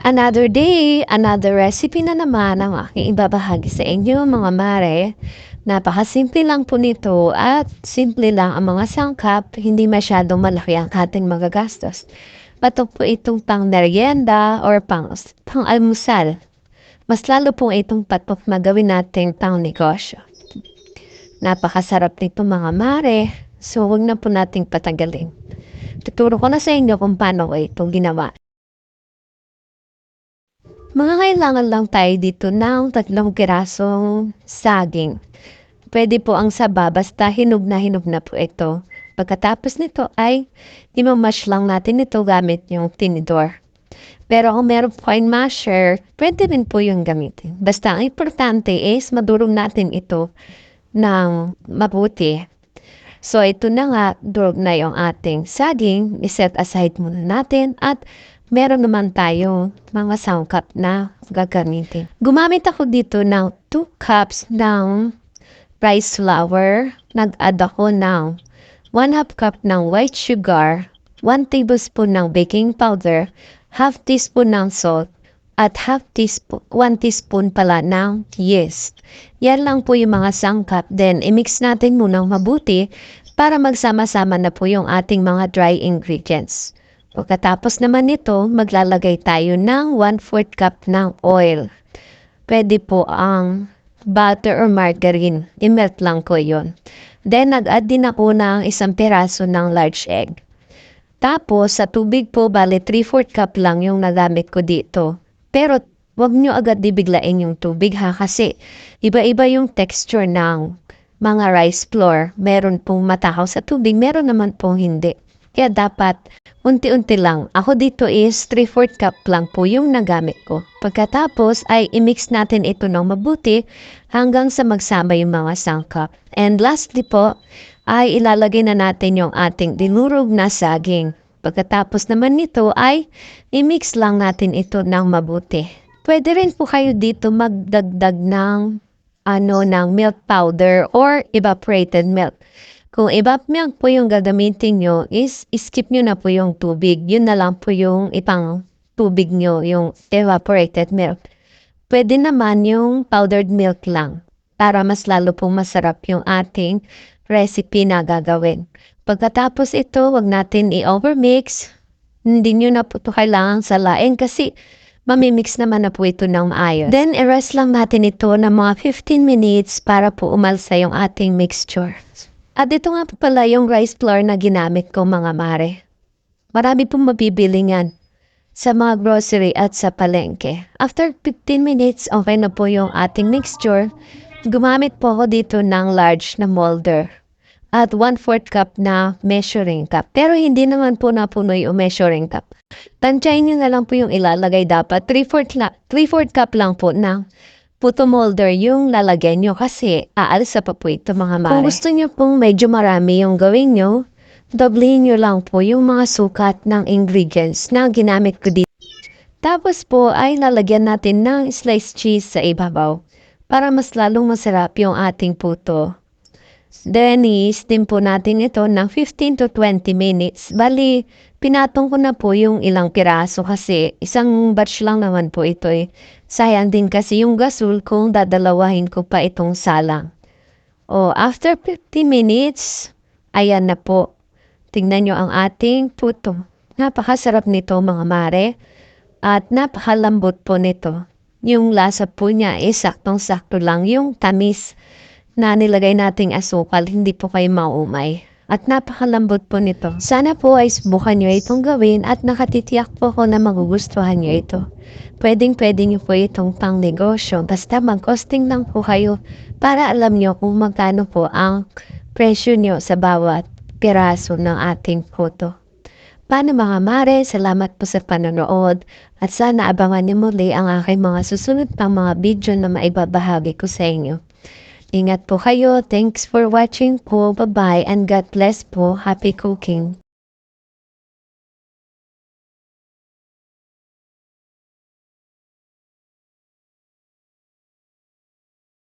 Another day, another recipe na naman ang aking ibabahagi sa inyo mga mare. Napakasimple lang po nito at simple lang ang mga sangkap, hindi masyadong malaki ang ating magagastos. Patok po itong pang merienda or pang almusal. Mas lalo po itong patok na gawin natin pang negosyo. Napakasarap nito mga mare, so huwag na po nating patagalin. Tuturo ko na sa inyo kung paano ko itong ginawa. Mga kailangan lang tayo dito ng 3 pirasong saging. Pwede po ang saba basta hinog na po ito. Pagkatapos nito ay imamash lang natin ito gamit yung tinidor. Pero kung meron po kayong masher, pwede rin po yung gamitin. Basta ang importante is madurog natin ito ng mabuti. So ito na nga, durog na yung ating saging. I-set aside muna natin at meron naman tayo mga sangkap na gagamitin. Gumamit ako dito ng 2 cups ng rice flour. Nag-add ako ng 1/2 cup ng white sugar, 1 tablespoon ng baking powder, 1/2 teaspoon ng salt, at 1 teaspoon pala ng yeast. Yan lang po yung mga sangkap. Then, i-mix natin muna mabuti para magsama-sama na po yung ating mga dry ingredients. Pagkatapos naman nito, maglalagay tayo ng 1/4 cup ng oil. Pwede po ang butter or margarine. I-melt lang ko yon. Then, nag-add din ako ng 1 piraso ng large egg. Tapos, sa tubig po, bale 3/4 cup lang yung nagamit ko dito. Pero, wag nyo agad dibiglain yung tubig ha, kasi iba-iba yung texture ng mga rice flour. Meron pong matahaw sa tubig, meron naman pong hindi. Kaya dapat unti-unti lang. Ako dito is 3/4 cup lang po yung nagamit ko. Pagkatapos ay i-mix natin ito ng mabuti hanggang sa magsama yung mga sangkap. And lastly po ay ilalagay na natin yung ating dinurog na saging. Pagkatapos naman nito ay i-mix lang natin ito ng mabuti. Pwede rin po kayo dito magdagdag ng ng milk powder or evaporated milk. Kung evap milk po yung gagamitin nyo, is skip nyo na po yung tubig. Yun na lang po yung ipang tubig nyo, yung evaporated milk. Pwede naman yung powdered milk lang para mas lalo pong masarap yung ating recipe na gagawin. Pagkatapos ito, wag natin i-overmix. Hindi nyo na po ito kailangang salain kasi mamimix naman na po ito ng maayos. Then, i-rest lang natin ito ng mga 15 minutes para po umalsa yung ating mixture. At ito nga po pala yung rice flour na ginamit ko mga mare. Marami pong mabibili yan sa mga grocery at sa palengke. After 15 minutes, okay na po yung ating mixture. Gumamit po ako dito ng large na molder at 1/4 cup na measuring cup. Pero hindi naman po napuno yung measuring cup. Tansyahin nyo na lang po yung ilalagay dapat. 3/4 cup lang po na puto molder yung lalagyan nyo kasi aalsa pa po ito mga mare. Kung gusto nyo pong medyo marami yung gawin nyo, doblehin nyo lang po yung mga sukat ng ingredients na ginamit ko dito. Tapos po ay lalagyan natin ng sliced cheese sa ibabaw para mas lalong masarap yung ating puto. Then, i-steam po natin ito ng 15 to 20 minutes. Bali, pinatong ko na po yung ilang piraso kasi isang batch lang naman po ito eh. Sayang din kasi yung gasol kung dadalawahin ko pa itong salang. After 50 minutes, ayan na po. Tingnan nyo ang ating puto. Napakasarap nito mga mare. At napakalambot po nito. Yung lasa po niya is saktong-sakto lang yung tamis na nilagay nating asukal, hindi po kayo maumay. At napakalambot po nito. Sana po ay subukan nyo itong gawin at nakatitiyak po ko na magugustuhan nyo ito. Pwedeng-pwede nyo po itong pang negosyo. Basta mag-costing lang po kayo para alam nyo kung magkano po ang presyo nyo sa bawat piraso ng ating puto. Paano mga mare, salamat po sa panonood at sana abangan niyo muli ang aking mga susunod pang mga video na maibabahagi ko sa inyo. Ingat po kayo. Thanks for watching po. Bye-bye and God bless po. Happy cooking.